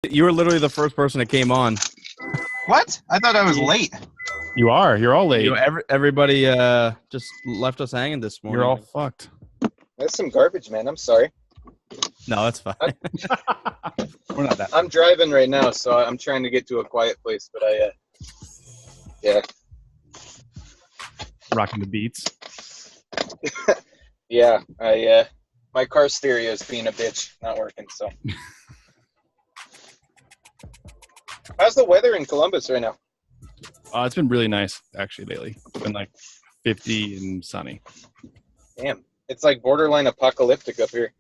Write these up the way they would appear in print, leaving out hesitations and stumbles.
You were literally the first person that came on. What? I thought I was late. You are. You're all late. Everybody just left us hanging this morning. You're all fucked. That's some garbage, man. I'm sorry. No, that's fine. We're not that. I'm driving right now, so I'm trying to get to a quiet place, but yeah. Rocking the beats. Yeah, my car stereo is being a bitch, not working, so. How's the weather in Columbus right now? It's been really nice, actually, lately. It's been like 50 and sunny. Damn, it's like borderline apocalyptic up here.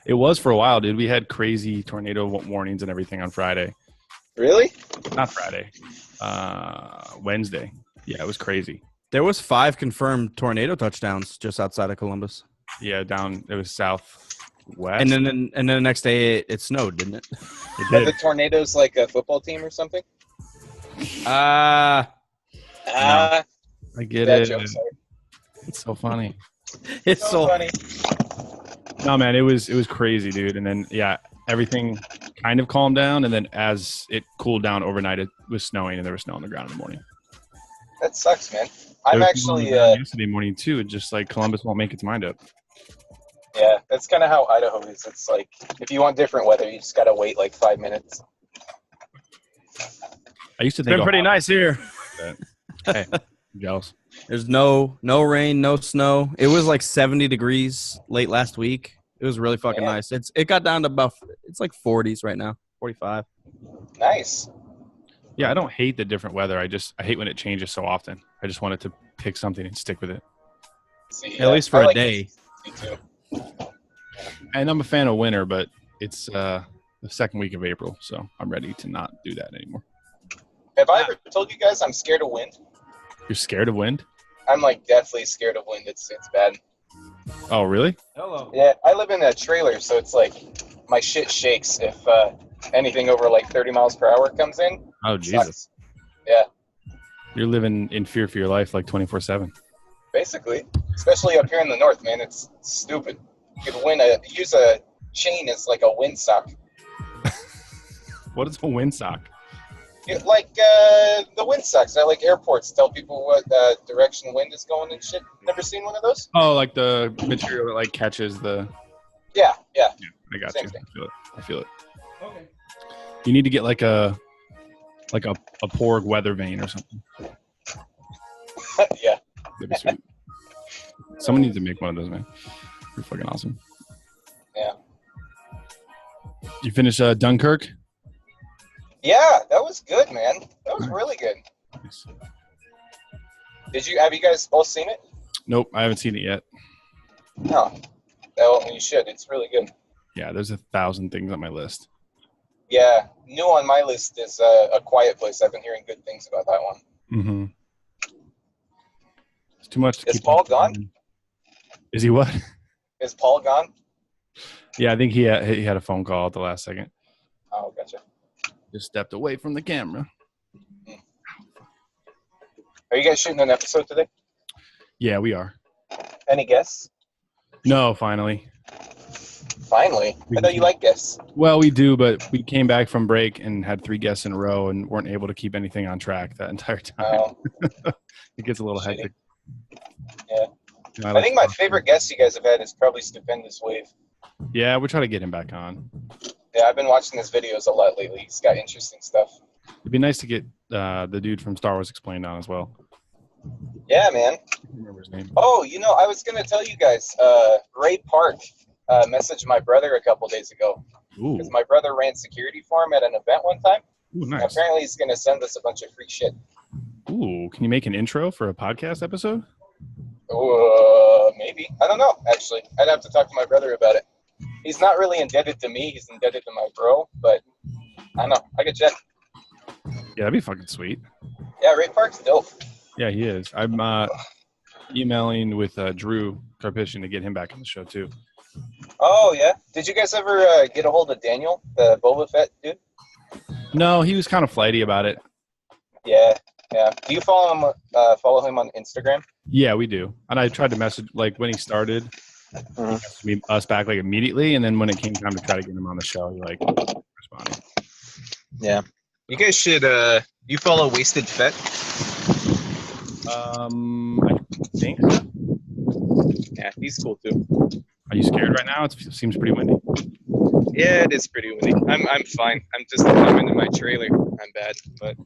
It was for a while, dude. We had crazy tornado warnings and everything on Friday. Really? Not Friday. Wednesday. Yeah, it was crazy. There was 5 confirmed tornado touchdowns just outside of Columbus. Yeah, it was southwest. And then the next day it snowed, didn't it? It Are did. the tornadoes like a football team or something? I get Bad it. joke, sorry. It's so funny. It's So funny. No, man, it was crazy, dude. And then, yeah, everything kind of calmed down. And then as it cooled down overnight, it was snowing and there was snow on the ground in the morning. That sucks, man. There I'm was snow on actually, the ground yesterday morning, too. It's just like Columbus won't make its mind up. yeah, that's kind of how Idaho is. It's like, if you want different weather, you just got to wait like 5 minutes. I used to It's think been pretty nice here. Hey, I'm jealous. There's no rain, no snow. It was like 70 degrees late last week. It was really fucking Yeah. nice. It got down to it's like 40s right now, 45. Nice. Yeah, I don't hate the different weather. I hate when it changes so often. I just wanted to pick something and stick with it. See, At least for I a like day. Me too. And I'm a fan of winter, but it's the second week of April, so I'm ready to not do that anymore. Have I ever told you guys I'm scared of wind? You're scared of wind? I'm like deathly scared of wind. It's bad. Oh, really? Hello. Yeah, I live in a trailer, so it's like my shit shakes if anything over like 30 miles per hour comes in. Oh, Jesus. Sucks. Yeah, You're living in fear for your life like 24/7. basically. Especially up here in the north, man. It's stupid. You could use a chain as like a windsock. What is a windsock? Like the windsocks at like airports tell people what direction wind is going and shit. Never seen one of those? Oh, like the material that like catches the. Yeah. Yeah, I got Same you. thing. I feel it. Okay. You need to get like a Porg weather vane or something. Yeah. That'd be sweet. Someone needs to make one of those, man. You're fucking awesome. Yeah. You finish Dunkirk? Yeah, that was good, man. That was really good. Nice. Have you guys both seen it? Nope, I haven't seen it yet. No. Well, you should. It's really good. Yeah, there's 1,000 things on my list. Yeah, new on my list is A Quiet Place. I've been hearing good things about that one. Mm-hmm. It's too much to Is keep Paul up with. gone? Is he what? Is Paul gone? Yeah, I think he had a phone call at the last second. Oh, gotcha. Just stepped away from the camera. Are you guys shooting an episode today? Yeah, we are. Any guests? No, finally. Finally. I know you like guests. Well, we do, but we came back from break and had 3 guests in a row and weren't able to keep anything on track that entire time. Oh, It gets a little Shitty. hectic. Yeah. You know, I think my favorite guest you guys have had is probably Stupendous Wave. Yeah, we're trying to get him back on. Yeah, I've been watching his videos a lot lately. He's got interesting stuff. It'd be nice to get the dude from Star Wars Explained on as well. Yeah, man. I can't remember his name. Oh, I was going to tell you guys, Ray Park messaged my brother a couple days ago. Ooh, Because my brother ran security for him at an event one time. ooh, And nice. apparently he's going to send us a bunch of free shit. Ooh, can you make an intro for a podcast episode? Maybe. I don't know, actually. I'd have to talk to my brother about it. He's not really indebted to me. He's indebted to my bro. But I don't know. I could check. Yeah, that'd be fucking sweet. Yeah, Ray Park's dope. Yeah, he is. I'm emailing with Drew Karpyshyn to get him back on the show too. Oh, yeah. Did you guys ever get a hold of Daniel, the Boba Fett dude? No, he was kind of flighty about it. Yeah. Do you follow him on Instagram? Yeah, we do. And I tried to message, like, when he started, he messaged us back, like, immediately. And then when it came time to try to get him on the show, he, like, responding. Yeah. You guys should. You follow Wasted Fet? I think so. Yeah, he's cool too. Are you scared right now? It seems pretty windy. Yeah, it is pretty windy. I'm fine. I'm in my trailer. I'm bad, but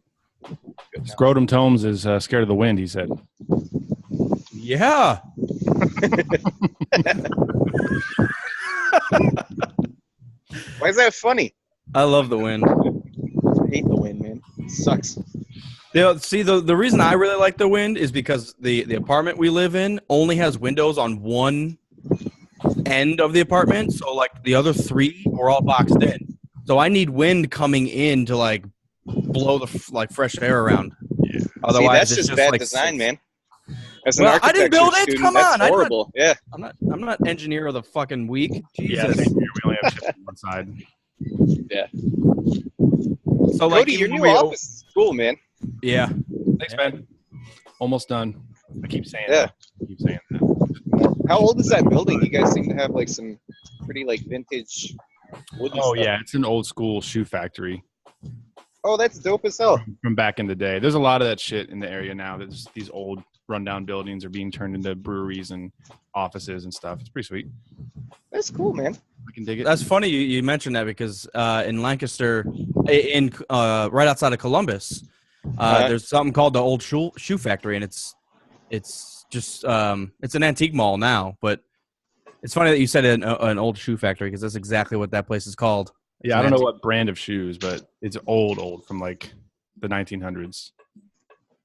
good now. Scrotum Tomes is scared of the wind, he said. Yeah. Why is that funny? I love the wind. I hate the wind, man. It sucks. See, the reason I really like the wind is because the apartment we live in only has windows on one end of the apartment. So, like, the other three are all boxed in. So I need wind coming in to, like, blow the fresh air around. Yeah. Otherwise, See, that's it's just bad like design, man. As an Well, I didn't build architecture it. student, Come that's on. horrible. Yeah. I'm not engineer of the fucking week. Yeah, Jesus. same here. We only have chips on one side. Yeah. So, like, Cody, your even new when we- office is cool, man. Yeah. Thanks, man. Almost done. I keep saying Yeah. that. I keep saying that. How old is that building? You guys seem to have like some pretty like vintage wooden Oh, stuff. yeah. It's an old school shoe factory Oh, that's dope as hell. from back in the day. There's a lot of that shit in the area now. There's these old rundown buildings are being turned into breweries and offices and stuff. It's pretty sweet. That's cool, man. I can dig it. That's funny you mentioned that because in Lancaster, in right outside of Columbus, there's something called the Old Shoe Factory, and it's just it's an antique mall now. But it's funny that you said an old shoe factory because that's exactly what that place is called. Yeah, I don't know what brand of shoes, but it's old from like the 1900s.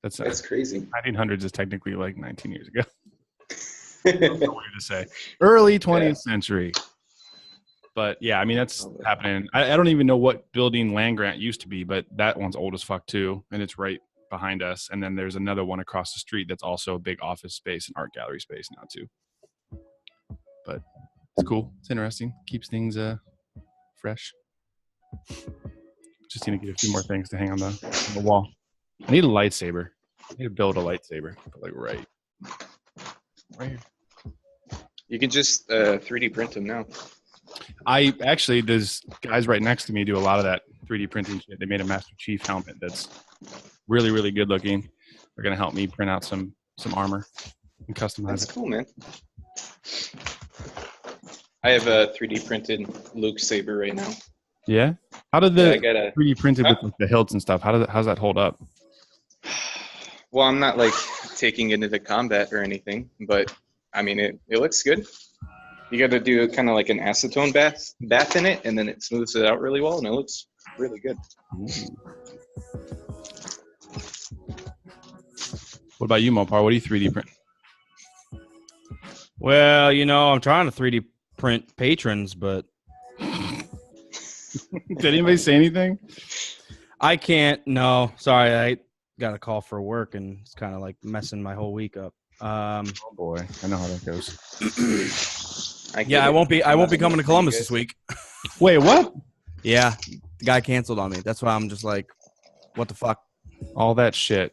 That's crazy. 1900s is technically like 19 years ago. Weird to say. Early 20th century. But yeah, I mean, that's happening. I don't even know what building Land Grant used to be, but that one's old as fuck too. And it's right behind us. And then there's another one across the street that's also a big office space and art gallery space now too. But it's cool. It's interesting. Keeps things fresh. Just need to get a few more things to hang on the wall. I need a lightsaber. I need to build a lightsaber. Like right here. You can just 3D print them now. I actually, there's guys right next to me do a lot of that 3D printing shit. They made a Master Chief helmet that's really, really good looking. They're going to help me print out some armor and customize That's it. cool, man. I have a 3D printed Luke saber right now. Yeah? How did Yeah, the I got a. 3D printed with like, the hilts and stuff, how's that hold up? Well, I'm not like taking it into combat or anything, but I mean, it looks good. You got to do kind of like an acetone bath in it, and then it smooths it out really well, and it looks really good. What about you, Mopar? What do you 3D print? Well, I'm trying to 3D print patrons, but Did anybody say anything? I can't. No, sorry, I got a call for work, and it's kind of like messing my whole week up. Oh boy, I know how that goes. I won't be coming to Columbus this week. Wait, what? Yeah, the guy canceled on me. That's why I'm just like, what the fuck? All that shit.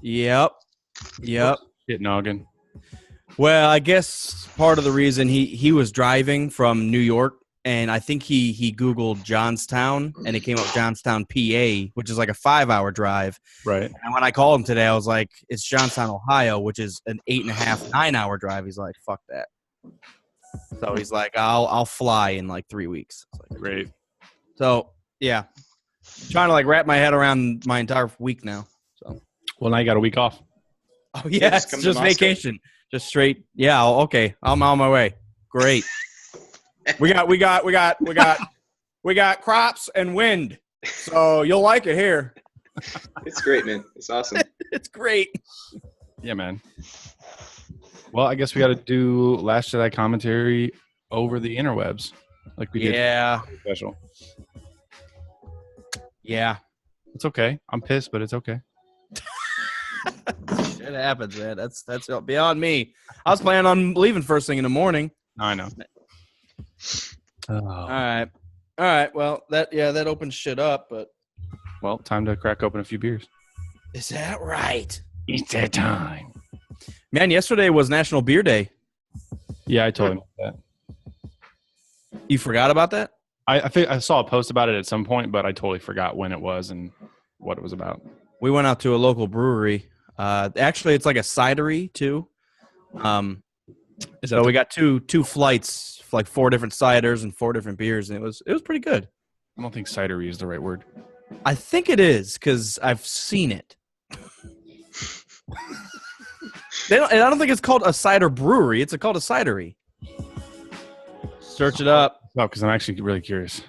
Yep. Shit noggin. Well, I guess part of the reason he was driving from New York, and I think he Googled Johnstown, and it came up Johnstown, PA, which is like a 5-hour drive. Right. And when I called him today, I was like, it's Johnstown, Ohio, which is an 8.5, 9-hour drive. He's like, fuck that. So he's like, I'll fly in like 3 weeks. Like, Great. so yeah, trying to like wrap my head around my entire week now. So Well, now you got a week off. oh yeah, just it's come to just Moscow. vacation, just straight. Yeah, okay, I'm on my way. Great. we got crops and wind, so you'll like it here. It's great, man. It's awesome. It's great. Yeah, man. Well, I guess we got to do Last Jedi commentary over the interwebs, like we did. Yeah, Special. yeah. It's okay. I'm pissed, but it's okay. It happens, man. That's beyond me. I was planning on leaving first thing in the morning. I know. All right. Well, that opens shit up, but Well, time to crack open a few beers. is that right? It's that time. Man, yesterday was National Beer Day. Yeah, I told him that. You forgot about that? I think I saw a post about it at some point, but I totally forgot when it was and what it was about. We went out to a local brewery. Actually, it's like a cidery too. So we got two flights, like 4 different ciders and 4 different beers, and it was pretty good. I don't think cidery is the right word. I think it is because I've seen it. And I don't think it's called a cider brewery. It's called a cidery. Search it up. No, because I'm actually really curious.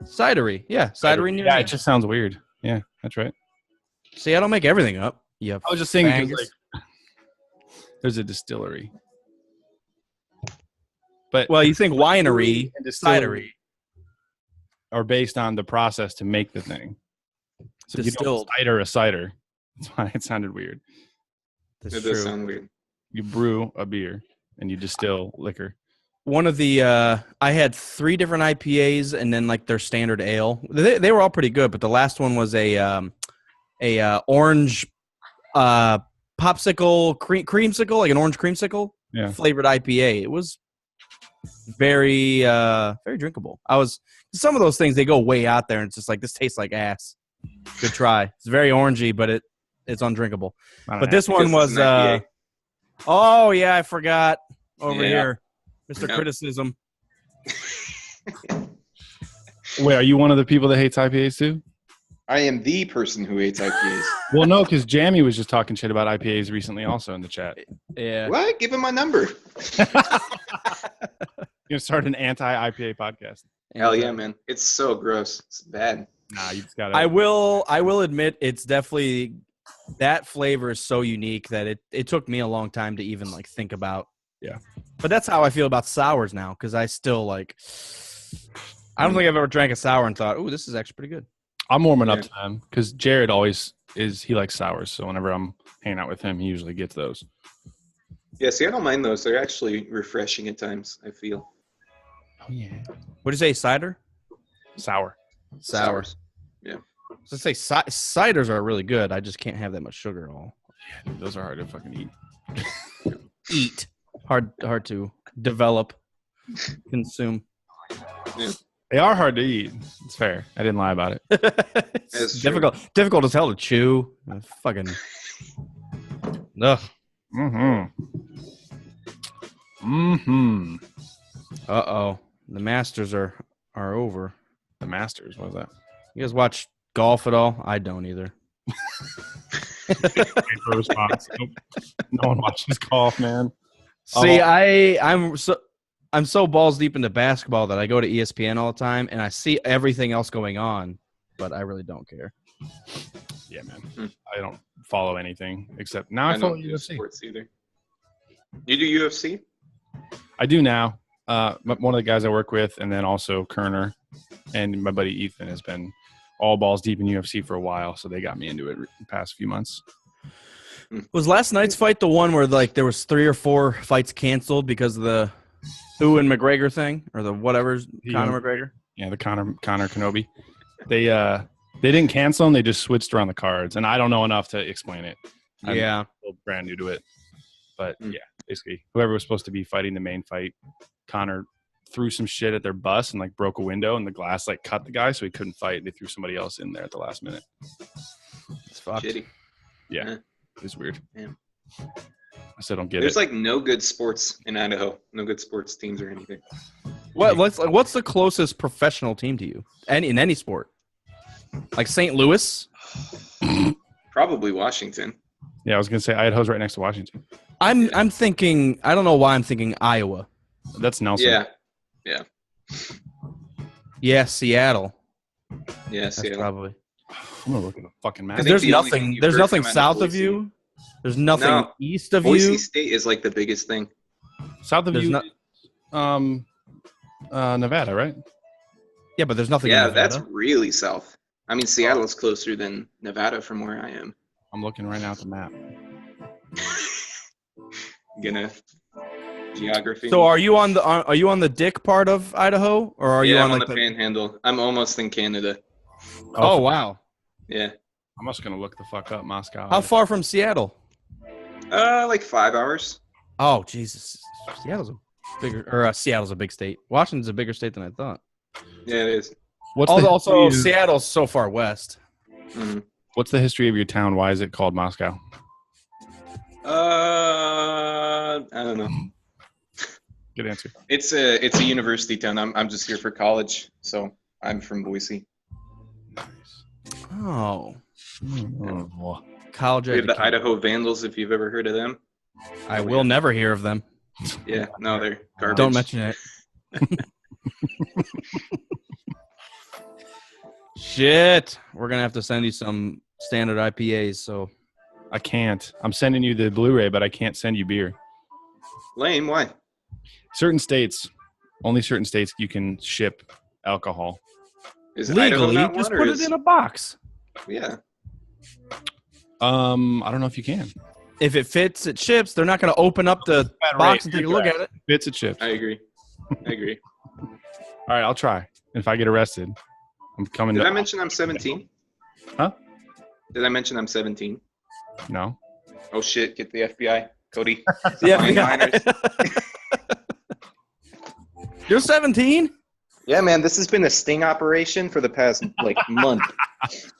Cidery. Yeah, cidery. Near Yeah, me. it just sounds weird. Yeah, that's right. See, I don't make everything up. Yeah. I was just saying because there's a distillery. But Well, you think winery and cidery. are based on the process to make the thing. So you don't Distilled. cider a cider. That's why it sounded weird. That's It true. does sound weird. You brew a beer and you distill liquor. One of the I had 3 different IPAs and then like their standard ale. They were all pretty good, but the last one was a orange popsicle creamsicle, like an orange creamsicle flavored IPA. It was very very drinkable. Some of those things, they go way out there and it's just like, this tastes like ass. Good try. It's very orangey, but it's undrinkable. But this one was oh yeah, I forgot over here. Mr. Criticism. Wait, are you one of the people that hates IPAs too? I am the person who hates IPAs. Well, no, because Jamie was just talking shit about IPAs recently also in the chat. Yeah. What? Give him my number. You're going to start an anti-IPA podcast. Hell yeah, man. It's so gross. It's bad. Nah, you just got to. I will admit it's definitely, that flavor is so unique that it took me a long time to even like think about. Yeah. But that's how I feel about sours now, because I still like, I don't think I've ever drank a sour and thought, "Ooh, this is actually pretty good." I'm warming up to them because Jared always he likes sours. So whenever I'm hanging out with him, he usually gets those. Yeah, see, I don't mind those. They're actually refreshing at times, I feel. Oh, yeah. What do you say, cider? Sour. Sours. Yeah. So say ciders are really good. I just can't have that much sugar at all. Yeah, dude, those are hard to fucking Eat. Hard to develop, consume. Yeah. They are hard to eat. It's fair. I didn't lie about it. It's difficult as hell to chew. Fucking. Ugh. Uh-oh. The Masters are over. The Masters, what was that? You guys watch golf at all? I don't either. For a response. Nope. No one watches golf, man. See, I'm so balls deep into basketball that I go to ESPN all the time and I see everything else going on, but I really don't care. Yeah, man. I don't follow anything except now I follow don't do UFC. sports either. You do UFC? I do now. One of the guys I work with, and then also Kerner and my buddy Ethan has been all balls deep in UFC for a while, so they got me into it the past few months. Was last night's fight the one where like there was 3 or 4 fights canceled because of the who and McGregor thing, or the whatever's Conor McGregor? Yeah, the Conor Kenobi. They didn't cancel them. They just switched around the cards, and I don't know enough to explain it. I'm still brand new to it, but yeah, basically whoever was supposed to be fighting the main fight, Conor threw some shit at their bus and like broke a window, and the glass like cut the guy, so he couldn't fight. They threw somebody else in there at the last minute. It's fucked. Shitty. Yeah, it was weird. Yeah. I still don't get There's it. like no good sports in Idaho. No good sports teams or anything. What's the closest professional team to you? In any sport? Like St. Louis? Probably Washington. Yeah, I was gonna say Idaho's right next to Washington. I'm thinking, I don't know why I'm thinking Iowa. That's Nelson. Yeah. Yeah, Seattle. Yeah, That's Seattle. probably. I'm gonna look at the fucking map. I think There's the only thing nothing. you've There's heard nothing from south of Boise- you. There's nothing No. east of Boise you. State is like the biggest thing. South of There's you, not- Nevada, right? Yeah, but there's nothing. Yeah, in Nevada. that's really south. I mean, Seattle is closer than Nevada from where I am. I'm looking right now at the map. Gonna geography. So are you on the Dick part of Idaho, or are you I'm on on the Panhandle. I'm almost in Canada. Oh wow! Yeah. I'm just gonna look the fuck up Moscow. How far from Seattle? Like 5 hours. Oh Jesus! Seattle's a bigger, or Seattle's a big state. Washington's a bigger state than I thought. Yeah, it is. What's the Also, history of- Seattle's so far west. Mhm. What's the history of your town? Why is it called Moscow? I don't know. Good answer. It's a university town. I'm just here for college, so I'm from Boise. Oh, Oh. college We have the education. Idaho Vandals, if you've ever heard of them. I will never hear of them. Yeah, no, they're garbage. Don't mention it. Shit, we're gonna have to send you some standard IPAs. So I can't. I'm sending you the Blu-ray, but I can't send you beer. Lame, why? Certain states, only certain states, you can ship alcohol. Is Idaho legally, not just one, or put is- it in a box. Yeah. I don't know if you can. If it fits, it ships. They're not gonna open up the box and take a look at it. Bits of chips. I agree. All right, I'll try. If I get arrested, I'm coming. Did to, I mention I'm 17? Huh? Did I mention I'm 17? No. Oh shit! Get the FBI, Cody. Yeah, Fine minors. You're 17. Yeah, man, this has been a sting operation for the past month.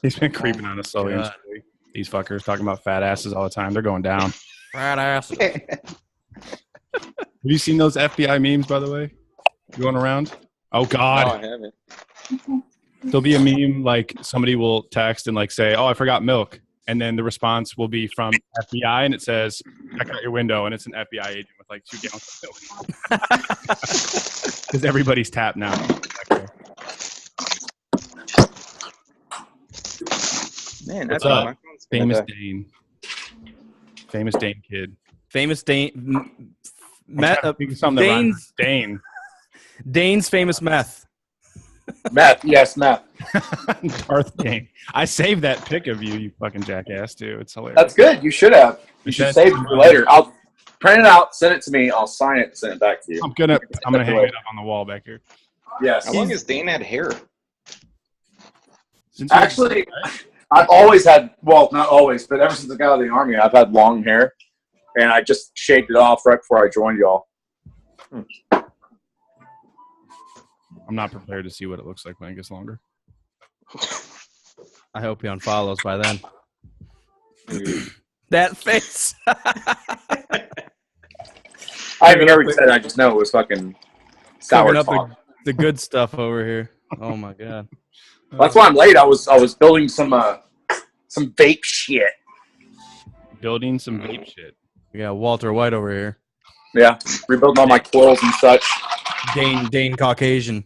He's been creeping on us slowly. and God. surely. These fuckers talking about fat asses all the time. They're going down. Fat ass. Have you seen those FBI memes, by the way, going around? Oh No, God, I haven't. there'll be a meme like somebody will text and say, "Oh, I forgot milk," and then the response will be from FBI, and it says, "Check out your window," and it's an FBI agent with 2 gallons of milk. Because everybody's tapped now. Man, What's that's up? my phone's gonna Famous die. Dane. Famous Dane kid. Famous Dane. I'm trying to think of something that rhymes with Dane. Dane's famous meth. Meth, yes, meth. Darth Dane. I saved that pic of you, you fucking jackass, too. It's hilarious. That's good. You should have. You should Okay. save it for later. I'll print it out, send it to me. I'll sign it and send it back to you. I'm gonna hang it up on the wall back here. Yes. How long has Dane had hair? Since you- Actually, I've always had, well, not always, but ever since I got out of the Army, I've had long hair. And I just shaved it off right before I joined y'all. I'm not prepared to see what it looks like when it gets longer. I hope he unfollows by then. That face. I haven't heard what you said. I just know it was fucking sour Covering up talk. the good stuff over here. Oh my god. That's why I'm late. I was building some vape shit. Building some vape shit. We got Walter White over here. Yeah, rebuilding all my coils and such. Dane Caucasian.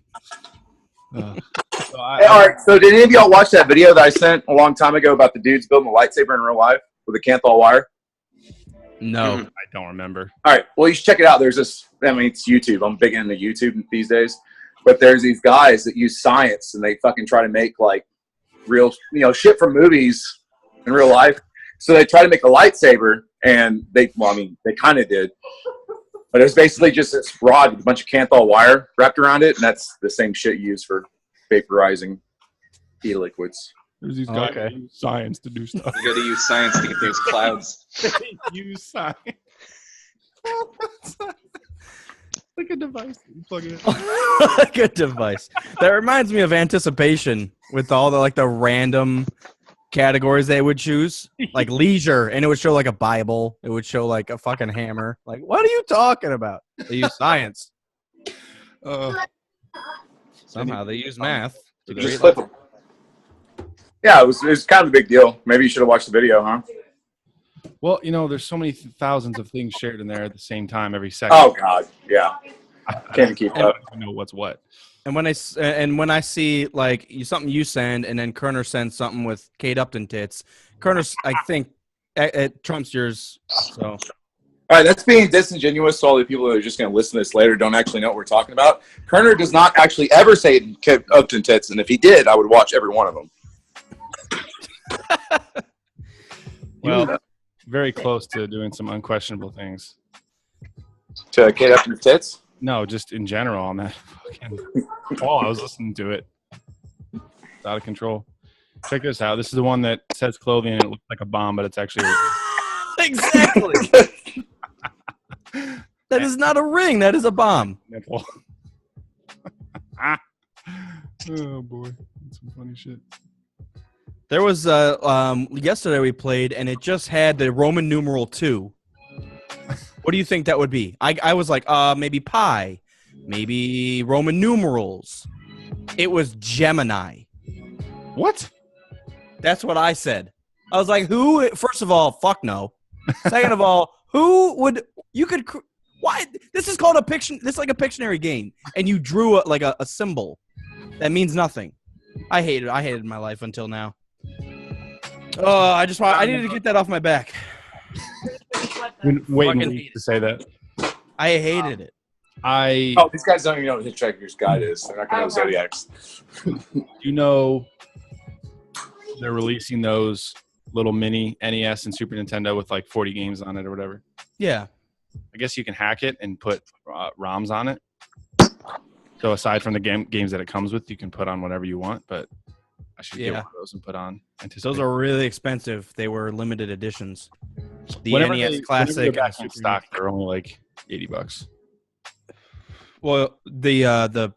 So Hey, all right. So did any of y'all watch that video that I sent a long time ago about the dudes building a lightsaber in real life with a Kanthal wire? No. I don't remember. All right. Well, you should check it out. There's this. I mean, it's YouTube. I'm big into YouTube these days. But there's these guys that use science and they fucking try to make real, shit from movies in real life. So they try to make a lightsaber, and they kind of did. But it was basically just this rod with a bunch of Kanthal wire wrapped around it, and that's the same shit you use for vaporizing e-liquids. There's these Oh, guys okay. who use science to do stuff. You got to use science to get those clouds. Use science. Like a device that you plug it in. Good device. That reminds me of Anticipation with all the random categories they would choose, like leisure, and it would show a Bible. It would show a fucking hammer. What are you talking about? They use science. Somehow they use math. to Just create flip them. Yeah, it was kind of a big deal. Maybe you should have watched the video, huh? Well, there's so many thousands of things shared in there at the same time every second. Oh God, yeah. Can't even keep I don't up. even know what's what. And when I see something you send, and then Kerner sends something with Kate Upton tits, Kerner's I think it trumps yours. So All right, that's being disingenuous. So all the people that are just going to listen to this later don't actually know what we're talking about. Kerner does not actually ever say Kate Upton tits, and if he did, I would watch every one of them. Well, very close to doing some unquestionable things. To Kate Upton tits? No, just in general on that fucking call. I was listening to it. It's out of control. Check this out. This is the one that says clothing and it looks like a bomb, but it's actually exactly. That is not a ring. That is a bomb. a nipple. Oh boy, that's some funny shit. There was yesterday we played, and it just had the Roman numeral 2. What do you think that would be? I was like, maybe pi, maybe Roman numerals. It was Gemini. What? That's what I said. I was like, who? First of all, fuck no. Second of all, who would you could? Why? This is called a Pictionary. This is like a Pictionary game, and you drew a symbol that means nothing. I hated my life until now. Oh, I needed to get that off my back. Waiting to say that. I hated it. Oh, these guys don't even know what Hitchhiker's Guide is. They're not going to know Zodiacs. You know, they're releasing those little mini NES and Super Nintendo with like 40 games on it or whatever. Yeah. I guess you can hack it and put ROMs on it. So aside from the games that it comes with, you can put on whatever you want. But I should get one of those and put on. Those are really expensive. They were limited editions. The Whenever NES Classic whenever they're back and in Super stock, they're only like $80. Well, the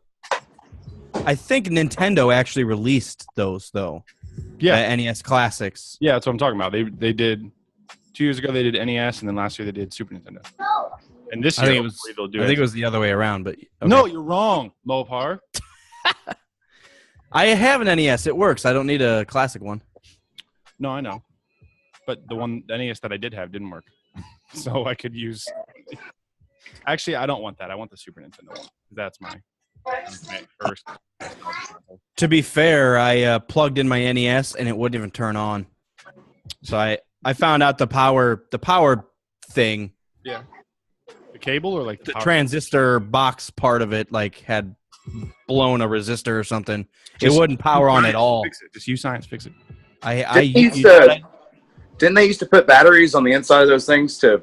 I think Nintendo actually released those though. Yeah, the NES Classics. Yeah, that's what I'm talking about. They did 2 years ago. They did NES, and then last year they did Super Nintendo. And this year, I think it was the other way around. But okay. No, you're wrong, Mopar. I have an NES. It works. I don't need a classic one. No, I know. But the NES that I did have didn't work. So I could use... Actually, I don't want that. I want the Super Nintendo one. That's my first. To be fair, I plugged in my NES, and it wouldn't even turn on. So I found out the power thing. Yeah. The cable or like the transistor box part of it had blown a resistor or something. It wouldn't power on at all. Fix it. Just use science, fix it. Didn't they used to put batteries on the inside of those things to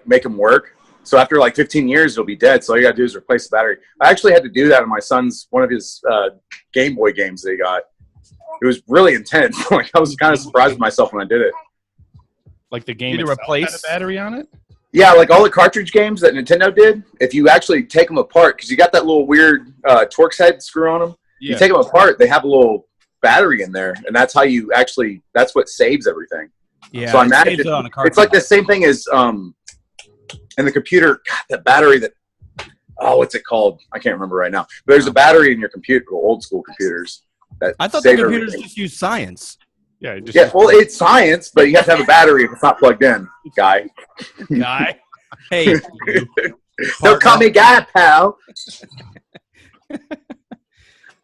make them work? So after 15 years, it'll be dead. So all you gotta do is replace the battery. I actually had to do that on my son's one of his Game Boy games that he got. It was really intense. I was kind of surprised with myself when I did it. Like the game to replace had a battery on it? Yeah, all the cartridge games that Nintendo did, if you actually take them apart, because you got that little weird Torx head screw on them, you take them apart, they have a little battery in there, and that's how you actually, that's what saves everything. Yeah, so I imagine it's like the same thing as in the computer, God, the battery that, what's it called? I can't remember right now. But there's a battery in your computer, old school computers. I thought the computers just use science. Yeah, well, it's science, but you have to have a battery if it's not plugged in, guy. Hey. Don't call me guy, pal.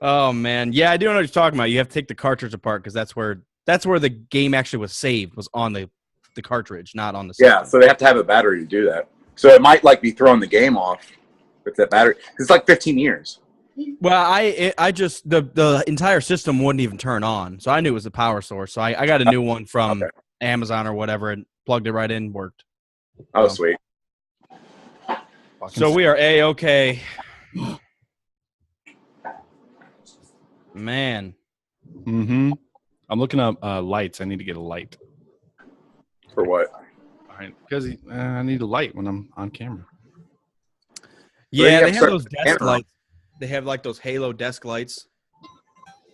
Oh, man. Yeah, I do know what you're talking about. You have to take the cartridge apart because that's where the game actually was saved, was on the cartridge, not on the system. Yeah, so they have to have a battery to do that. So it might be throwing the game off with that battery. It's 15 years. Well, I just the entire system wouldn't even turn on, so I knew it was the power source. So I got a new one from Amazon or whatever and plugged it right in, worked. Oh, sweet. So we are A-okay. Man. Mm-hmm. I'm looking up lights. I need to get a light. For what? Because I need a light when I'm on camera. Yeah, they have those desk lights. They have those halo desk lights.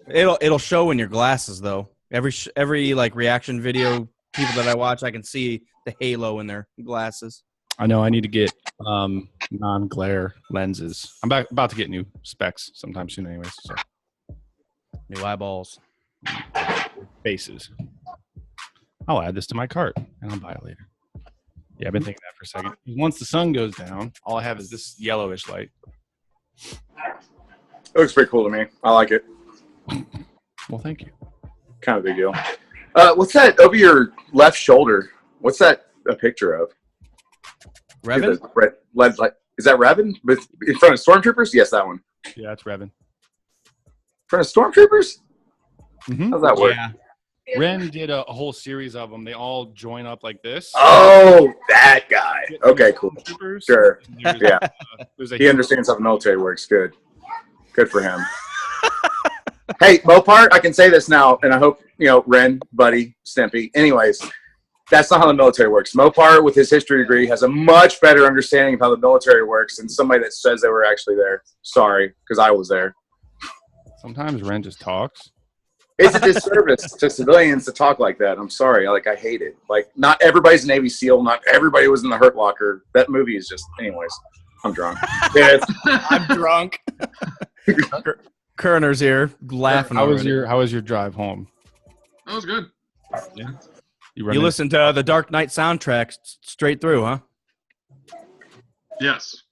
It'll show in your glasses though. Every reaction video people that I watch, I can see the halo in their glasses. I know. I need to get non-glare lenses. I'm about to get new specs sometime soon, anyways. So. New eyeballs, faces. I'll add this to my cart and I'll buy it later. Yeah, I've been thinking that for a second. Once the sun goes down, all I have is this yellowish light. It looks pretty cool to me. I like it. Well, thank you. Kind of a big deal. What's that over your left shoulder? What's that a picture of? Revan? Is that Revan? In front of Stormtroopers? Yes, that one. Yeah, it's Revan. In front of Stormtroopers? Mm-hmm. How's that work? Yeah. Ren did a whole series of them. They all join up like this. Oh, that guy. Okay, cool. Sure. Yeah. He understands how the military works. Good. Good for him. Hey, Mopar, I can say this now, and I hope, Ren, Buddy, Stimpy. Anyways, that's not how the military works. Mopar, with his history degree, has a much better understanding of how the military works than somebody that says they were actually there. Sorry, because I was there. Sometimes Ren just talks. It's a disservice to civilians to talk like that. I'm sorry. Like, I hate it. Like, not everybody's a Navy SEAL. Not everybody was in the Hurt Locker. That movie is just, anyways. I'm drunk. Yeah, I'm drunk. Kerner's here laughing. How was your drive home? That was good. Yeah. You listened to the Dark Knight soundtrack straight through, huh? Yes.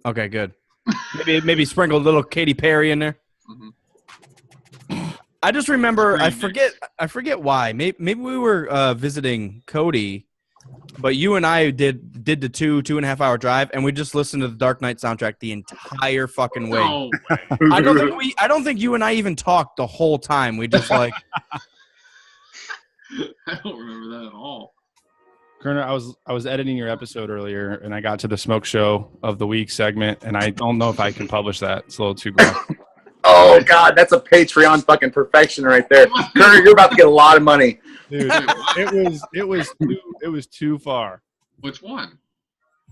Okay, good. Maybe sprinkle a little Katy Perry in there. Mhm. I just remember. I forget why. Maybe we were visiting Cody, but you and I did the 2.5 hour drive, and we just listened to the Dark Knight soundtrack the entire fucking way. No way. I don't think you and I even talked the whole time. We just like. I don't remember that at all. Kerner, I was editing your episode earlier, and I got to the smoke show of the week segment, and I don't know if I can publish that. It's a little too graphic. Oh, God, that's a Patreon fucking perfection right there. Kerner, you're about to get a lot of money. Dude, it was too far. Which one?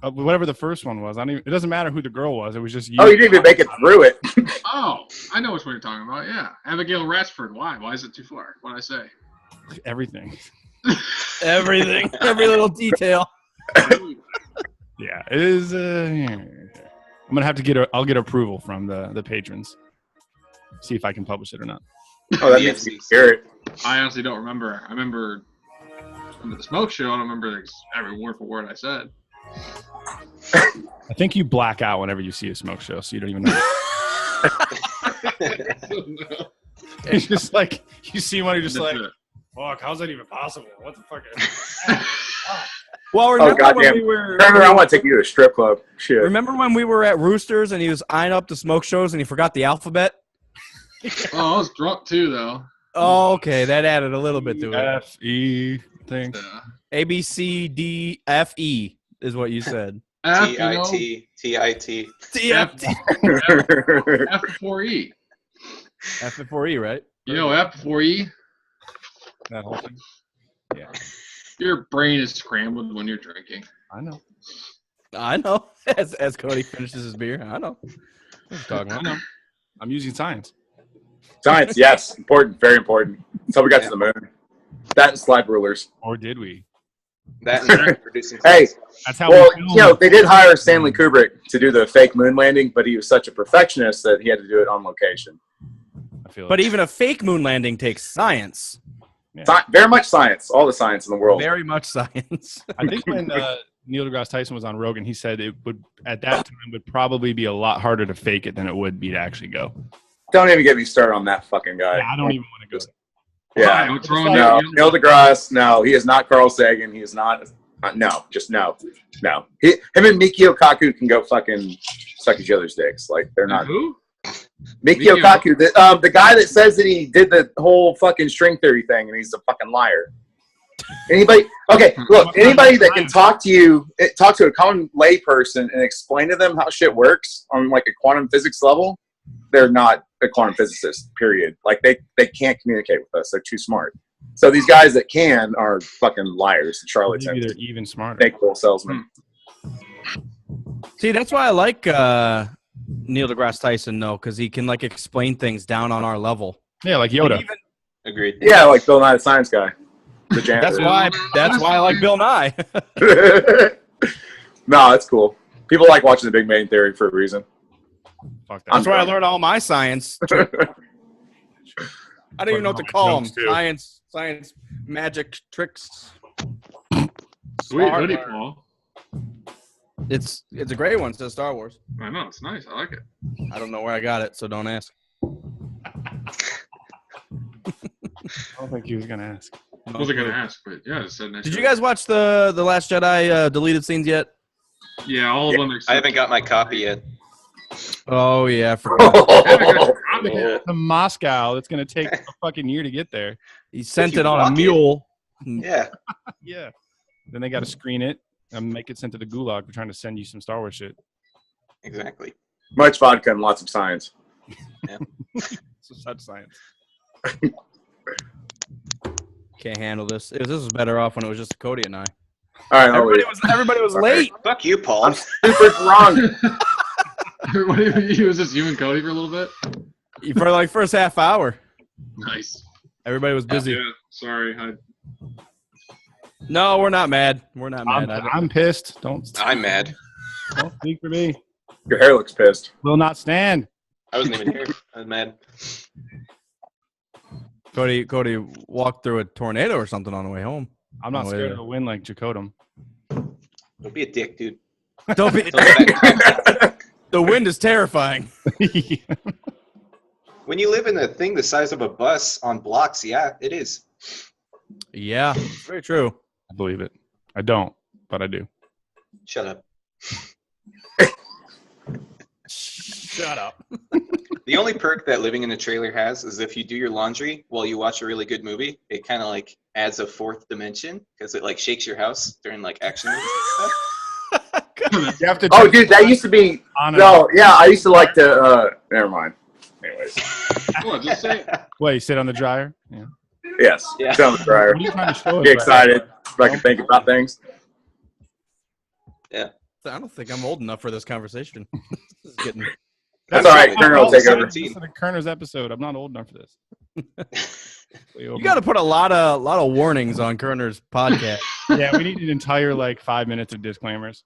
Whatever the first one was. It doesn't matter who the girl was. It was just you. Oh, you didn't even make it through it. Oh, I know which one you're talking about. Yeah. Abigail Ratchford. Why? Why is it too far? What did I say? Everything. Everything, every little detail. Yeah, it is. I'm gonna have to I'll get approval from the patrons. See if I can publish it or not. Oh, that makes me hear it. I honestly don't remember. I remember the smoke show. I don't remember every word for word I said. I think you black out whenever you see a smoke show, so you don't even know. It's just like you see one, you're just like, fuck, how's that even possible? What the fuck? Well, remember when goddamn. we were? Kerner, I want to take you to a strip club. Shit. Remember when we were at Roosters and he was eyeing up the smoke shows and he forgot the alphabet? Oh, I was drunk too, though. Oh, okay, that added a little bit to it. F-E thing. A B C D F E is what you said. F, T-I-T. T-I-T. F F before E. F before E, right? You know F before E? That whole thing. Yeah, Your brain is scrambled when you're drinking. I know. I know. As Cody finishes his beer, I know. What are you talking about? I know. I'm using science. Science, yes. Important. Very important. So we got to the moon. That and slide rulers. Or did we? That and producing. Hey, That's how well, we filmed. you know, they did hire Stanley Kubrick to do the fake moon landing, but he was such a perfectionist that he had to do it on location. I feel But even a fake moon landing takes science. Very much science. All the science in the world. Very much science. I think when Neil deGrasse Tyson was on Rogan, he said it would at that time would probably be a lot harder to fake it than it would be to actually go. Don't even get me started on that fucking guy. Yeah, I don't even want to go. Yeah. What's wrong with No, you? Neil deGrasse, no. He is not Carl Sagan. He is not. No, just no. No. Him and Mikio Kaku can go fucking suck each other's dicks. Like, they're not. Who? Mikio Kaku, the guy that says that he did the whole fucking string theory thing and he's a fucking liar. Anybody? Okay, look, anybody that can talk to a common lay person and explain to them how shit works on like a quantum physics level, they're not a quantum physicist, period. Like they can't communicate with us. They're too smart. So these guys that can are fucking liars and charlatans. Maybe they're even smarter. Fake bull salesmen. See, that's why I like Neil deGrasse Tyson, though, because he can like explain things down on our level. Yeah, like Yoda. Agreed. Yeah, like Bill Nye the Science Guy. The janitor. That's why I like Bill Nye. No, it's cool. People like watching The Big Bang Theory for a reason. Fuck that. That's where I learned all my science. I don't even know what to call them. Jokes, too. Science, magic tricks. Sweet Smart. hoodie, Paul. It's a great one. It says Star Wars. I know, it's nice. I like it. I don't know where I got it, so don't ask. I don't think he was gonna ask. I wasn't going to ask, but yeah, it said nice. Did you guys watch the Last Jedi deleted scenes yet? Yeah, all of them except I haven't got my copy yet. Oh yeah, I forgot. Yeah. To Moscow, it's gonna take a fucking year to get there. He sent you it on walk a it. mule. Yeah. Yeah. Then they got to screen it and make it sent to the gulag for trying to send you some Star Wars shit. Exactly. Much vodka and lots of science. So such science. Can't handle this. This was better off when it was just Cody and I. All right, I'll leave. Everybody was late. Fuck you, Paul. I'm super drunk. It was just you and Cody for a little bit? For like first half hour. Nice. Everybody was busy. Yeah, sorry. No, we're not mad. We're not mad. I'm pissed. Don't I'm mad. speak for me. Your hair looks pissed. Will not stand. I wasn't even here. I was mad. Cody walked through a tornado or something on the way home. I'm not Oh, scared yeah. of a win like Jacotum. Don't be a dick, dude. Don't be. Don't let- The wind is terrifying. when you live in a thing the size of a bus on blocks, yeah, it is. Yeah, very true. I believe it. I don't, but I do. Shut up. Shut up. The only perk that living in a trailer has is if you do your laundry while you watch a really good movie, it kind of like adds a fourth dimension because it like shakes your house during like action movies and stuff. You have to. Oh, dude, that used to be. No, yeah, I used to like to. Never mind. Anyways, Come on, just say it. Wait, you sit on the dryer? Yeah. yes. Yeah. Sit on the dryer. What are you trying to show us? Get excited. So I can think about things. I don't think I'm old enough for this conversation. This is getting. That's all right. Kerner will take over. Listen to Kerner's episode. I'm not old enough for this. You got to put a lot of warnings on Kerner's podcast. Yeah, we need an entire like 5 minutes of disclaimers.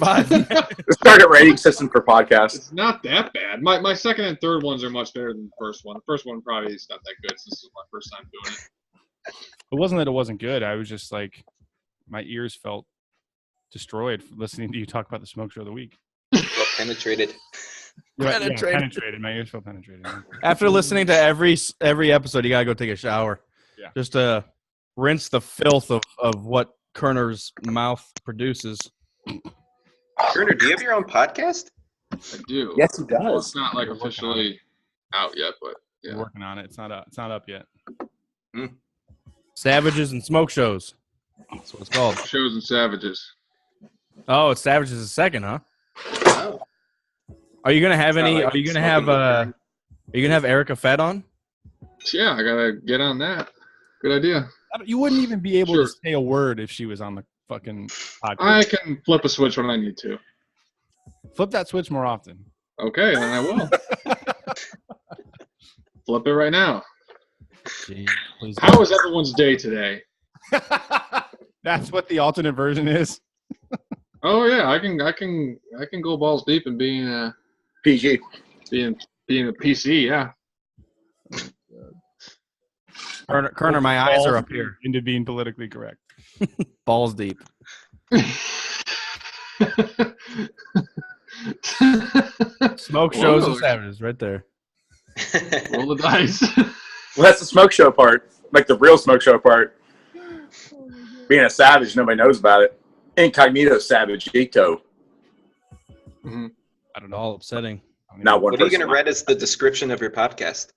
5 minutes. Let's start a rating system for podcasts. It's not that bad. My second and third ones are much better than the first one. The first one probably is not that good since this is my first time doing it. It wasn't that it wasn't good. I was just like, my ears felt destroyed listening to you talk about the smoke show of the week. Well, penetrated. Penetrated. My ears felt penetrated. After listening to every episode, you gotta go take a shower. Yeah. Just to rinse the filth of what Kerner's mouth produces. Kerner, do you have your own podcast? I do. Yes, he Well, does. it's not like officially out yet, but We're yeah. working on it. It's not up. It's not up yet. Savages and Smoke Shows. That's what it's called. Shows and Savages. Oh, it's Savages is second, huh? Oh. Are you gonna have It's not any? like Are you gonna smoking have? the Are you gonna have Erica Fed on? Yeah, I gotta get on that. Good idea. You wouldn't even be able Sure. to say a word if she was on the fucking podcast. I can flip a switch when I need to. Flip that switch more often. Okay, then I will. Flip it right now. Gee, please. How was everyone's day today? That's what the alternate version is. Oh yeah, I can go balls deep in being PG. a PC. Yeah. Kerner, my eyes are up here. Into being politically correct. Balls deep. Smoke Shows and Whoa. Savages, right there. Roll the dice. Well, that's the smoke show part. Like the real smoke show part. Being a savage, nobody knows about it. Incognito savage-ito. I don't know. All upsetting. Not one What are you person. going to read as the description of your podcast?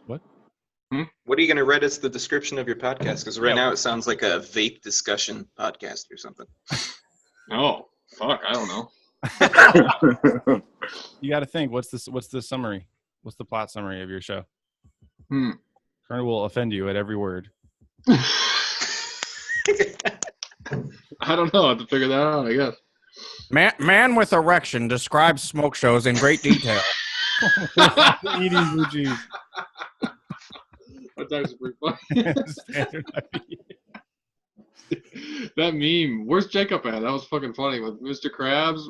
What? What are you going to read as the description of your podcast? Because right now it sounds like a vape discussion podcast or something. Oh, fuck, I don't know. You got to think. What's the summary? What's the plot summary of your show? Hmm. Kerner will offend you at every word. I don't know. I have to figure that out, I guess. Man with erection describes Smoke Shows in great detail. Eating blue cheese. That's actually pretty funny. Standard IPA. That meme. Where's Jacob at? That was fucking funny with Mr. Krabs.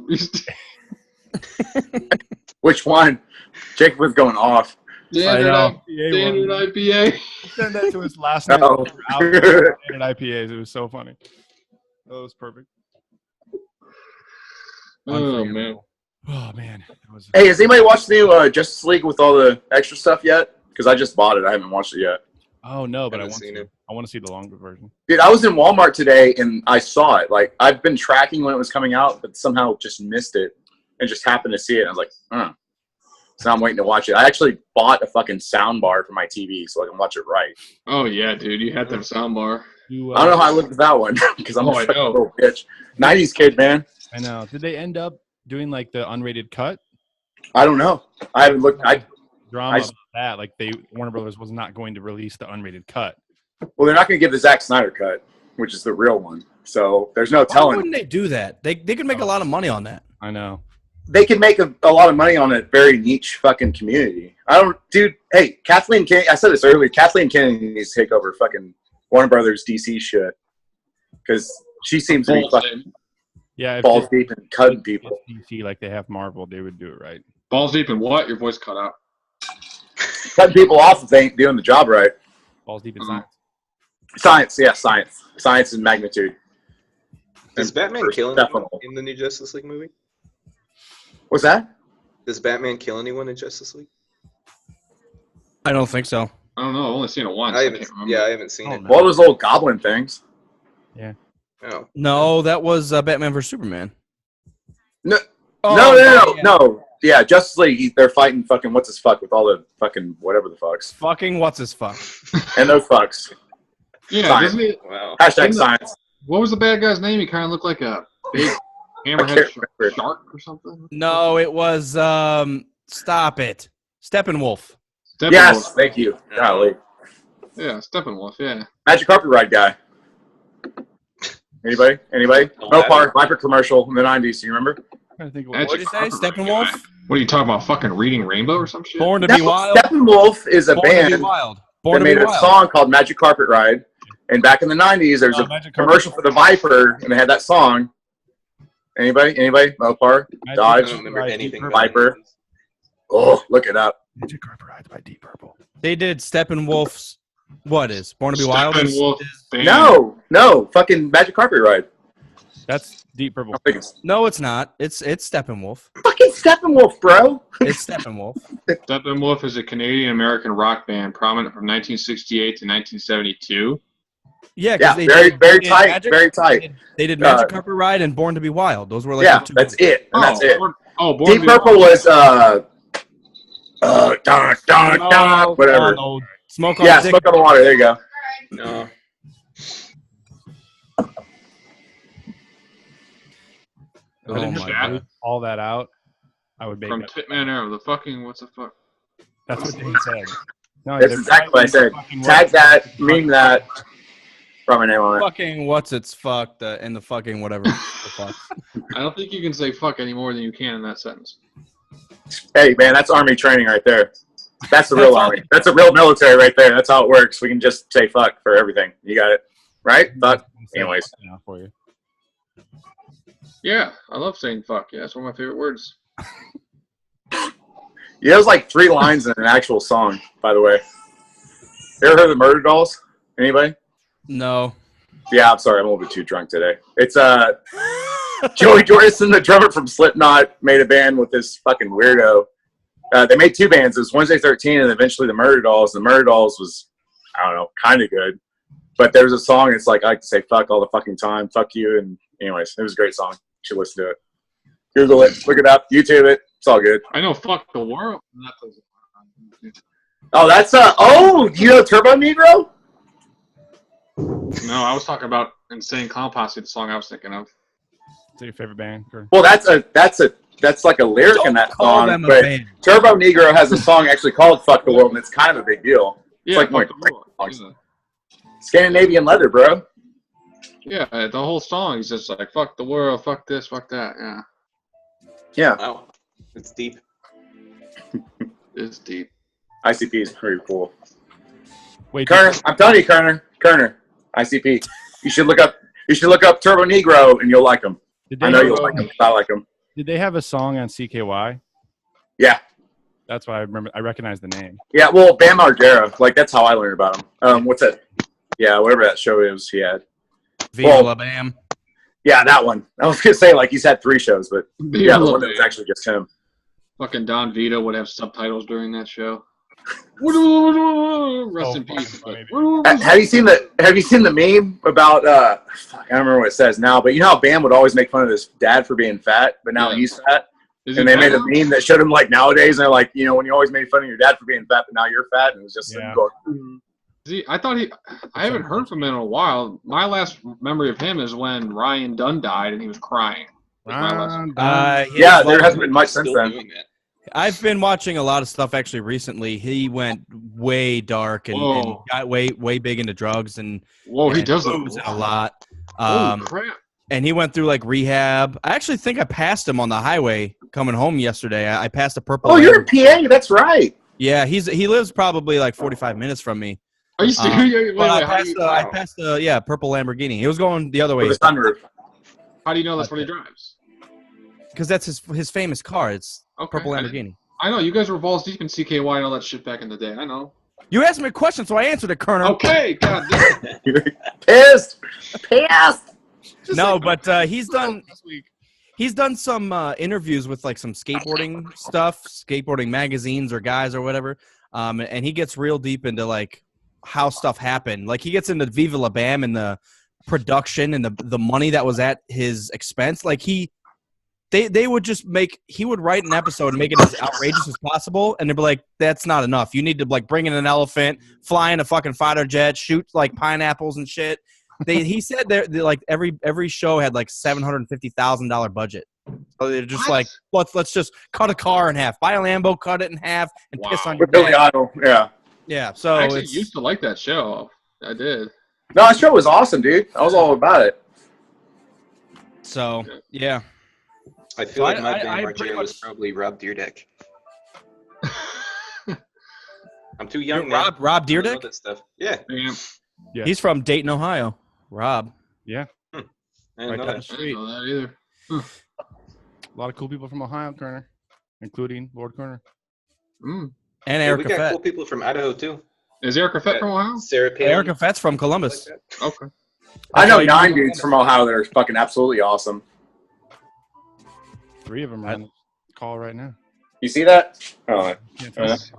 Which one? Jacob was going off. Standard IPA. Send that to his last name. Oh. Standard IPAs. It was so funny. That was perfect. Oh, man. Oh man. That was Hey, has anybody watched the new Justice League with all the extra stuff yet? Because I just bought it. I haven't watched it yet. Oh no, but I Haven't want seen to. it. I want to see the longer version. Dude, I was in Walmart today and I saw it. Like, I've been tracking when it was coming out, but somehow just missed it and just happened to see it. And I was like, So now I'm waiting to watch it. I actually bought a fucking sound bar for my TV so I can watch it right. Oh, yeah, dude. You had that soundbar. You, I don't know how I looked at that one because I'm Oh, a I fucking know. little bitch. 90s kid, man. I know. Did they end up doing like the unrated cut? I don't know. I haven't looked. Drama I- about that. Like Warner Brothers was not going to release the unrated cut. Well, they're not going to give the Zack Snyder cut, which is the real one. So there's no Why telling. wouldn't they do that? They could make a lot of money on that. I know. they can make a lot of money on a very niche fucking community. Dude. Hey, Kathleen Kennedy. I said this earlier. Kathleen Kennedy needs to take over fucking Warner Brothers DC shit because she seems to be fucking Yeah, balls deep and cutting people. DC like they have Marvel, they would do it right. Balls deep in what? Your voice cut out. Cutting people off if they ain't doing the job right. Balls deep in science. Science, yeah, science. Science and magnitude. Does Batman kill anyone in the new Justice League movie? What's that? Does Batman kill anyone in Justice League? I don't think so. I don't know. I've only seen it once. I can't remember. haven't seen it. All those little goblin things. Oh. No, that was Batman vs Superman. No, Oh, no. Yeah, Justice League, they're fighting fucking what's his fuck with all the fucking whatever the fucks. Fucking what's his fuck? And those fucks. Yeah, Science. doesn't he? Wow. Hashtag science. What was the bad guy's name? He kind of looked like a big hammerhead remember. shark or something. No, it was stop it. Steppenwolf. Steppenwolf. Yes, thank you. Golly. Yeah, Steppenwolf. Yeah. Magic Carpet Ride guy. Anybody? Mopar, Viper commercial in the 90s. Do you remember? I think Magic What'd you say? Carpet Ride Steppenwolf? guy. What are you talking about? Fucking Reading Rainbow or some shit? Born to be wild. Steppenwolf is a Born to band be wild. that Born to made be a wild. song called Magic Carpet Ride. And back in the 90s, there was a Magic Carpet commercial for the Viper, and they had that song. Anybody? Mopar? I Dodge? don't remember anything. about Viper. it. Oh, look it up. Magic Carpet Rides by Deep Purple. They did Steppenwolf's. What is Born to be wild? Steppenwolf band. No, fucking Magic Carpet Ride. That's Deep Purple. I think it's No, it's not. It's Steppenwolf. fucking Steppenwolf, bro. It's Steppenwolf. Steppenwolf is a Canadian-American rock band prominent from 1968 to 1972. Yeah, Yeah, they very did tight, Magic- very tight. They did Magic Carpet Ride and Born to be Wild. Those were like Yeah, the two. that's it. And that's it. Born Deep to be Purple Wild. was whatever. Smoke on Yeah, the dick. Smoke on the Water. There you go. No. If I didn't Oh my have to God. bleep all that out, I would make From it. Titman Era. The fucking what's the fuck? That's what they said. No, That's they're exactly what I said. fucking Tag words. that, meme that. Write my name on it. Fucking what's its fuck and the fucking whatever. the fuck. I don't think you can say fuck any more than you can in that sentence. Hey, man, that's Army training right there. That's the real That's all- Army. That's a real military right there. That's how it works. We can just say fuck for everything. You got it. Right? Fuck. Anyways. Now for you. Yeah, I love saying fuck. Yeah, it's one of my favorite words. Yeah, there's like 3 lines in an actual song, by the way. You ever heard of the Murder Dolls? Anybody? No. Yeah, I'm sorry. I'm a little bit too drunk today. It's Joey Jordison, the drummer from Slipknot, made a band with this fucking weirdo. They made 2 bands. It was Wednesday 13 and eventually the Murder Dolls. The Murder Dolls was, I don't know, kind of good. But there was a song, it's like, I like to say fuck all the fucking time. Fuck you. And anyways, it was a great song. You should listen to it. Google it. Look it up. YouTube it. It's all good. I know fuck the world. That doesn't- Oh, that's you know Turbo Negro? No, I was talking about Insane Clown Posse, the song I was thinking of. Is that your favorite band? Or? Well, that's like a lyric in that Call song. them a But band. Turbo Negro has a song actually called "Fuck the World," and it's kind of a big deal. Yeah, like fuck my the world. songs. Scandinavian leather, bro. Yeah, the whole song is just like fuck the world, fuck this, fuck that. Yeah, Yeah, Wow. It's deep. it's deep. ICP is pretty cool. Wait, Kerner, I'm telling you, Kerner, ICP. You should look up Turbo Negro, and you'll like him. did I they, know you'll like him. I like him. did they have a song on CKY? Yeah, That's why I remember. I recognize the name. yeah. Well, Bam Margera, like that's how I learned about him. What's that? Yeah, whatever that show is, he had. Viva Well- la Bam. Yeah, that one. I was gonna say like he's had 3 shows, but yeah, the one that was actually just him. Fucking Don Vito would have subtitles during that show. Rest in fuck, peace. maybe. Have you seen the meme about fuck, I don't remember what it says now, but you know how Bam would always make fun of his dad for being fat, but now Yeah. he's fat, Is he and they made a fat? meme that showed him like nowadays, and they're like, you know, when you always made fun of your dad for being fat, but now you're fat, and it was just him Yeah. going, I haven't heard from him in a while. My last memory of him is when Ryan Dunn died and he was crying. Was my last- yeah, there hasn't been much since Still then. doing that. I've been watching a lot of stuff actually recently. He went way dark and Whoa. got way big into drugs and Whoa, he and does booze that a lot. Holy crap. And he went through like rehab. I actually think I passed him on the highway coming home yesterday. I passed a purple. Oh, you're in PA. That's right. Yeah, he lives probably like 45 minutes from me. Are you serious? But I passed a purple Lamborghini. It was going the other way. With the sunroof. How do you know that's what he drives? Because that's his famous car. It's Okay. purple Lamborghini. I know you guys were balls deep in CKY and all that shit back in the day. I know. You asked me a question, so I answered it, Kerner. Okay, God damn. Pissed. No, but he's done some interviews with like some skateboarding stuff, skateboarding magazines or guys or whatever. And he gets real deep into like how stuff happened. Like he gets into Viva La Bam and the production and the money that was at his expense. Like they would just he would write an episode and make it as outrageous as possible, and they'd be like, that's not enough. You need to like bring in an elephant, fly in a fucking fighter jet, shoot like pineapples and shit. He said they like every show had like $750,000 budget. So they're just like, let's just cut a car in half, buy a Lambo, cut it in half, and piss on your With Billy dad. Idol. Yeah. Yeah. So I actually used to like that show. I did. No, that show was awesome, dude. I was all about it. So yeah. I feel like my I Bam pretty Margera was much- probably Rob Dyrdek. I'm too young now. Rob I don't know Dyrdek? that stuff. Yeah. Damn. Yeah. He's from Dayton, Ohio. Rob. Yeah. I Right didn't know down that. the I street. didn't know that either. A lot of cool people from Ohio, Kerner, including Lord Kerner. And Yeah, Erica we got Fett. cool people from Idaho too. Is Erica Fett from Ohio? Sarah Palin. Erica Fett's from Columbus. Like Okay. I know why you 9 know dudes from Ohio that are fucking absolutely awesome. 3 of them are on the call right now. You see that? Oh, Can't Yeah. find it.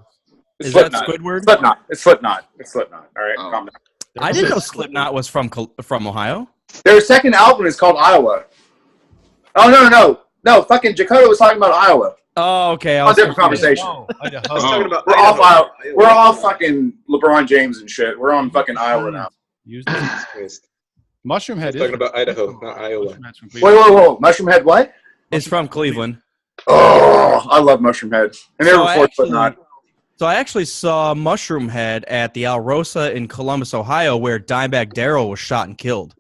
it's Is that Slipknot. Squidward? Slipknot. It's Slipknot. It's Slipknot. All right, Oh. calm down. I didn't know Slipknot was from Ohio. Their second album is called Iowa. Oh, no. Fucking Jacoda was talking about Iowa. Oh, okay. I A was different confused. conversation. I was talking about We're off Idaho. Iowa. We're all fucking LeBron James and shit. We're on fucking Iowa now. Use that. Christ. Mushroom Head Talking about Idaho, not Iowa. Mushroom Head's from Wait, Cleveland. whoa. Mushroom Head what? It's from Cleveland. Oh, I love Mushroom Head. And they were before Slipknot. So I actually saw Mushroom Head at the Alrosa in Columbus, Ohio, where Dimebag Darrell was shot and killed.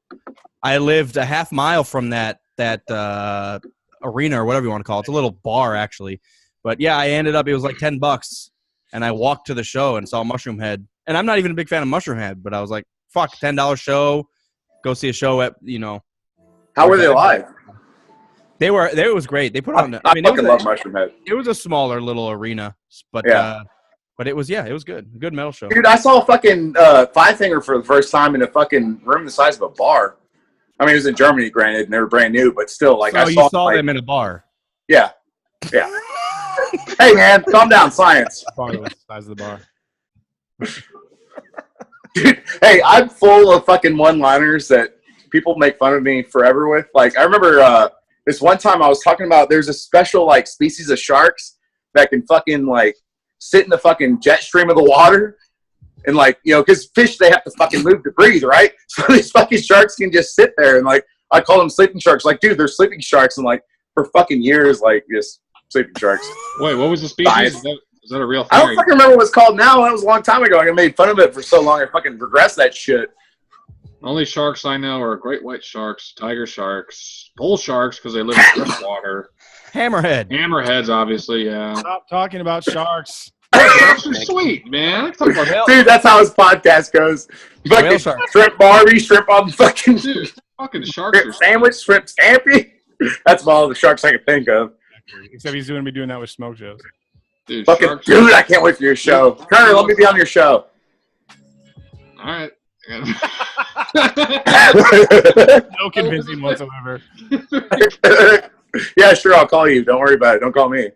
I lived a half mile from that arena or whatever you want to call it. It's a little bar, actually. But yeah, I ended up, it was like $10, and I walked to the show and saw Mushroom Head. And I'm not even a big fan of Mushroom Head, but I was like, fuck, $10 show, go see a show at, How were they live? it was great. They put on, I it fucking was love Mushroom Head. it was a smaller little arena, but Yeah. but it was good. Good metal show. Dude, I saw a fucking Five Finger for the first time in a fucking room the size of a bar. I mean, it was in Germany, granted, and they were brand new, but still, like, So I you saw like, them in a bar. Yeah. Hey, man, calm down, science. Bar was the size of the bar. Dude, hey, I'm full of fucking one-liners that people make fun of me forever with. Like, I remember this one time I was talking about there's a special, like, species of sharks that can fucking, like, sit in the fucking jet stream of the water. And, like, because fish, they have to fucking move to breathe, right? So these fucking sharks can just sit there. And, like, I call them sleeping sharks. Like, dude, they're sleeping sharks. And, like, for fucking years, like, just sleeping sharks. Wait, what was the species? Science. Is that a real thing? I don't fucking remember what it's called now. That was a long time ago. I made fun of it for so long. I fucking regressed that shit. Only sharks I know are great white sharks, tiger sharks, bull sharks because they live in fresh water. Hammerhead. Hammerheads, obviously, yeah. Stop talking about sharks. Sharks are sweet, man. I can talk about Dude, that's how his podcast goes. Whale Fucking shark. shrimp Barbie, shrimp on the fucking dude, fucking sharks shrimp are sandwich, shrimp scampi. That's all the sharks I can think of. Except he's doing that with smoke shows. dude, Fucking sharks dude, I can't wait for your show. Kerner, let me be on your show. All right. No convincing whatsoever. Yeah, sure, I'll call you. Don't worry about it. Don't call me.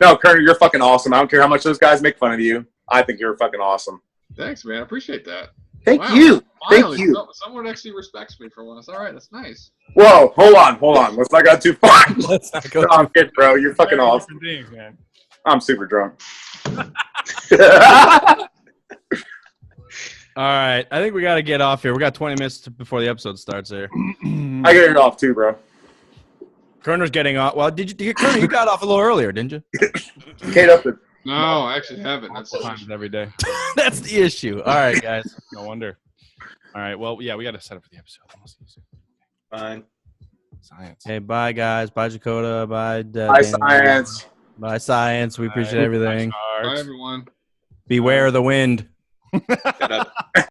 No, Kerner, you're fucking awesome. I don't care how much those guys make fun of you. I think you're fucking awesome. Thanks, man. I appreciate that. Thank Wow. you. Finally, Thank you. someone actually respects me for once. All right, that's nice. Whoa, hold on. Let's not go too far. Let's not go. No, I'm kidding, bro. You're fucking Very awesome. different things, man. I'm super drunk. All right. I think we got to get off here. We got 20 minutes before the episode starts here. I get it off too, bro. Kerner's getting off. Well, Kerner, you got off a little earlier, didn't you? Kate up the No, I actually haven't. That's Multiple times every day. That's the issue. All right, guys. No wonder. All right. Well, yeah, we got to set up for the episode. I'll see you soon. Fine. Science. Hey, bye, guys. Bye, Dakota. Bye, Bye, Daniel. science. Bye, science. We appreciate everything. Bye, everyone. Beware of the wind. Shut up.